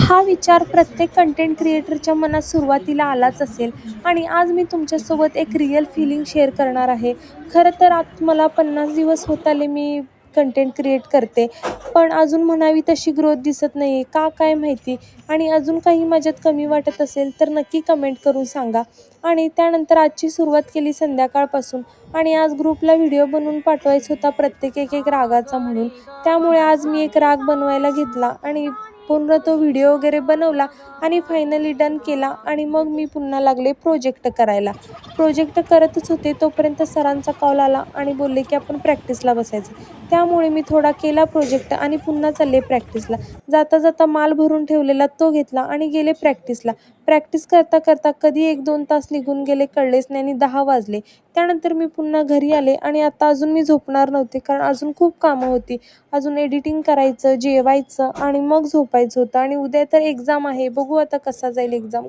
हा विचार प्रत्येक कंटेंट क्रिएटरच्या मनात सुरुवातीला आलाच असेल आणि आज मी तुमच्यासोबत एक रिअल फीलिंग शेअर करणार आहे. खरं तर आज मला 50 दिवस होत आले मी कंटेंट क्रिएट करते, पण अजून म्हणावी तशी ग्रोथ दिसत नाहीये. का काय माहिती? आणि अजून काही माझ्यात कमी वाटत असेल तर नक्की कमेंट करून सांगा. आणि त्यानंतर आजची सुरुवात केली संध्याकाळपासून आणि आज ग्रुपला व्हिडिओ बनवून पाठवायचा होता प्रत्येक एक रागाचा म्हणून. त्यामुळे आज मी एक राग बनवायला घेतला आणि पूर्ण तो व्हिडिओ वगैरे बनवला आणि फायनली डन केला आणि मग मी पुन्हा लागले प्रोजेक्ट करायला. प्रोजेक्ट करतच होते तोपर्यंत सरांचा कॉल आला आणि बोलले की आपण प्रॅक्टिसला बसायचं. त्यामुळे मी थोडा केला प्रोजेक्ट आणि पुन्हा चालले प्रॅक्टिसला. जाता जाता माल भरून ठेवलेला तो घेतला आणि गेले प्रॅक्टिसला. प्रॅक्टिस करता करता कधी 1-2 तास निघून गेले कळलेच नाही आणि 10 वाजले. त्यानंतर मी पुन्हा घरी आले आणि आता अजून मी झोपणार नव्हते कारण अजून खूप कामं होती. अजून एडिटिंग करायचं, जेवायचं आणि मग झोपायचं होतं आणि उद्या तर एक्झाम आहे. बघू आता कसा जाईल एक्झाम.